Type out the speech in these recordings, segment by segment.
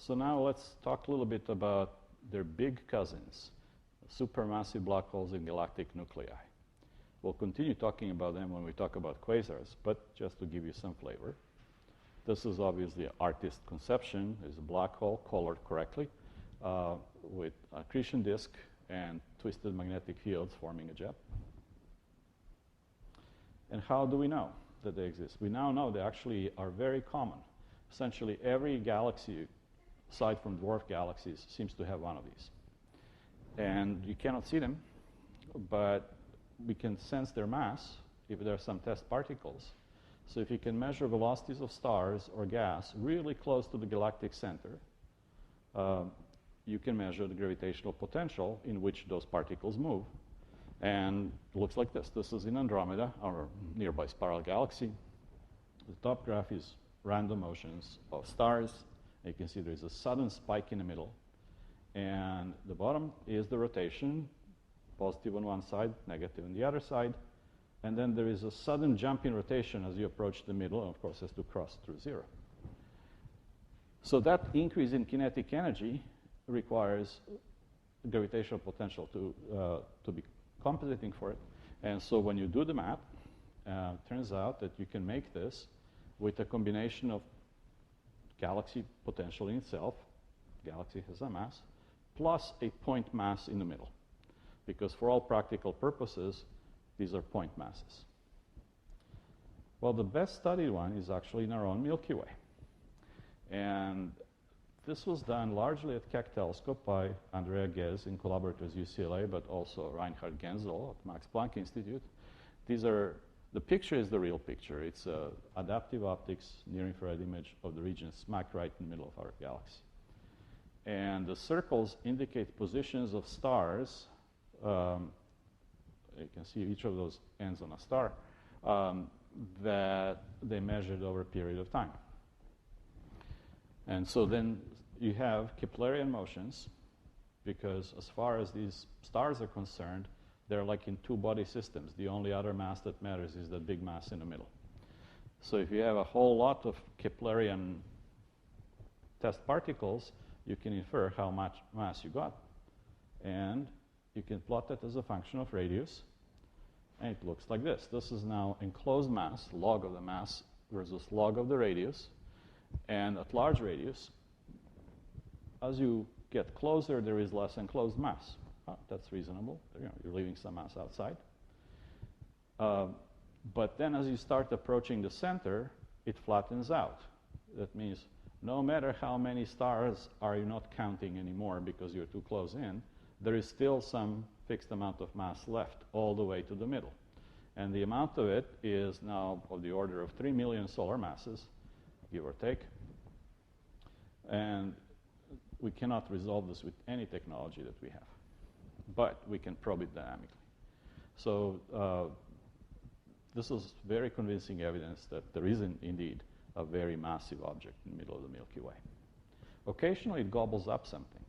So now let's talk a little bit about their big cousins, supermassive black holes in galactic nuclei. We'll continue talking about them when we talk about quasars, but just to give you some flavor. This is obviously an artist conception. It's a black hole colored correctly with accretion disk and twisted magnetic fields forming a jet. And how do we know that they exist? We now know they actually are very common. Essentially, every galaxy, aside from dwarf galaxies, seems to have one of these. And you cannot see them, but we can sense their mass if there are some test particles. So if you can measure velocities of stars or gas really close to the galactic center, you can measure the gravitational potential in which those particles move. And it looks like this. This is in Andromeda, our nearby spiral galaxy. The top graph is random motions of stars. You can see there is a sudden spike in the middle. And the bottom is the rotation, positive on one side, negative on the other side. And then there is a sudden jump in rotation as you approach the middle, and of course has to cross through zero. So that increase in kinetic energy requires gravitational potential to be compensating for it. And so when you do the math, turns out that you can make this with a combination of galaxy potential in itself, galaxy has a mass, plus a point mass in the middle. Because for all practical purposes, these are point masses. Well, the best studied one is actually in our own Milky Way. And this was done largely at Keck Telescope by Andrea Ghez in collaborators UCLA, but also Reinhard Genzel at Max Planck Institute. The picture is the real picture. It's adaptive optics, near-infrared image of the region smack right in the middle of our galaxy. And the circles indicate positions of stars. You can see each of those ends on a star that they measured over a period of time. And so then you have Keplerian motions, because as far as these stars are concerned, they're like in two-body systems. The only other mass that matters is the big mass in the middle. So if you have a whole lot of Keplerian test particles, you can infer how much mass you got. And you can plot that as a function of radius. And it looks like this. This is now enclosed mass, log of the mass versus log of the radius. And at large radius, as you get closer, there is less enclosed mass. That's reasonable. You're leaving some mass outside. But then as you start approaching the center, it flattens out. That means no matter how many stars are you not counting anymore because you're too close in, there is still some fixed amount of mass left all the way to the middle. And the amount of it is now of the order of 3 million solar masses, give or take. And we cannot resolve this with any technology that we have. But we can probe it dynamically. So this is very convincing evidence that there is indeed a very massive object in the middle of the Milky Way. Occasionally it gobbles up something.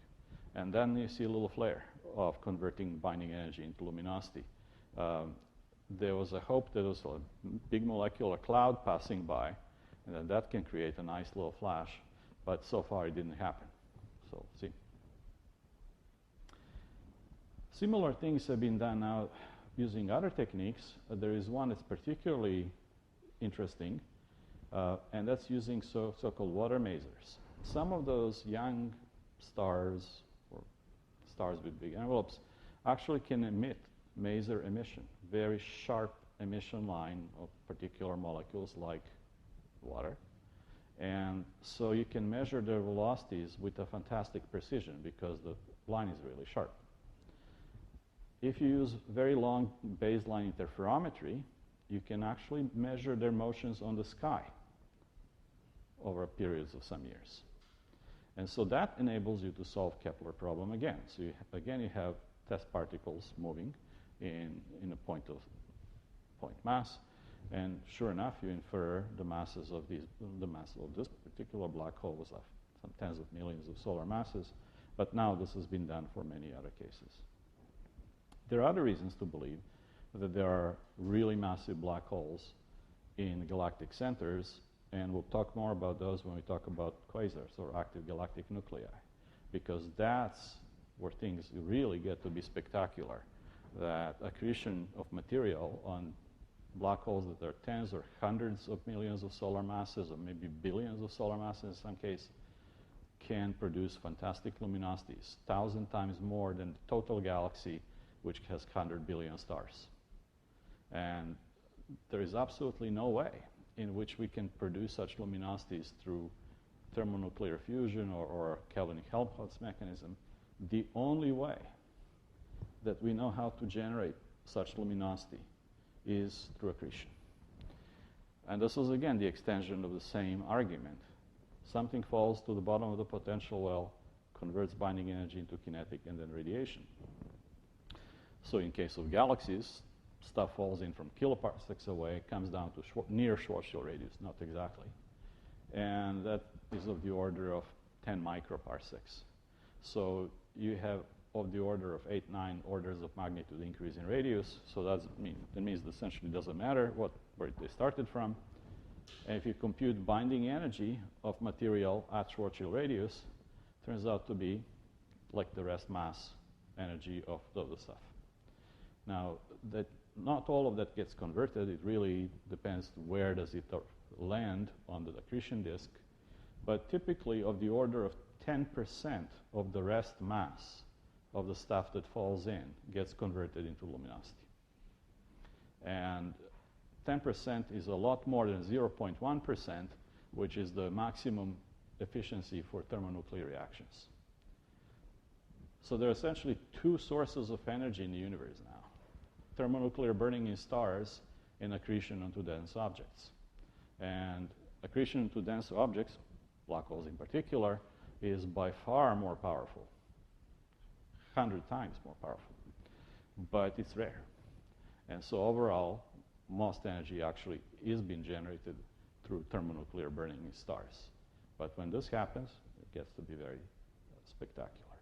And then you see a little flare of converting binding energy into luminosity. There was a hope that there was a big molecular cloud passing by, and then that can create a nice little flash. But so far it didn't happen. So see. Similar things have been done now using other techniques. There is one that's particularly interesting, and that's using so-called water masers. Some of those young stars, or stars with big envelopes, actually can emit maser emission, very sharp emission line of particular molecules like water. And so you can measure their velocities with a fantastic precision because the line is really sharp. If you use very long baseline interferometry, you can actually measure their motions on the sky over periods of some years. And so that enables you to solve Kepler problem again. So you have test particles moving in a point mass. And sure enough, you infer the masses of the mass of this particular black hole was some tens of millions of solar masses. But now this has been done for many other cases. There are other reasons to believe that there are really massive black holes in galactic centers, And we'll talk more about those when we talk about quasars or active galactic nuclei, because that's where things really get to be spectacular. That accretion of material on black holes that are tens or hundreds of millions of solar masses, or maybe billions of solar masses in some case, can produce fantastic luminosities, 1,000 times more than the total galaxy, which has 100 billion stars. And there is absolutely no way in which we can produce such luminosities through thermonuclear fusion or Kelvin-Helmholtz mechanism. The only way that we know how to generate such luminosity is through accretion. And this is, again, the extension of the same argument. Something falls to the bottom of the potential well, converts binding energy into kinetic and then radiation. So in case of galaxies, stuff falls in from kiloparsecs away, comes down to near Schwarzschild radius, not exactly. And that is of the order of 10 microparsecs. So you have of the order of 8, 9 orders of magnitude increase in radius. So that means it essentially doesn't matter where they started from. And if you compute binding energy of material at Schwarzschild radius, turns out to be like the rest mass energy of the stuff. Now, that not all of that gets converted. It really depends where does it land on the accretion disk. But typically of the order of 10% of the rest mass of the stuff that falls in gets converted into luminosity. And 10% is a lot more than 0.1%, which is the maximum efficiency for thermonuclear reactions. So there are essentially two sources of energy in the universe now: thermonuclear burning in stars and accretion onto dense objects. And accretion into dense objects, black holes in particular, is by far more powerful, 100 times more powerful. But it's rare. And so overall, most energy actually is being generated through thermonuclear burning in stars. But when this happens, it gets to be very spectacular.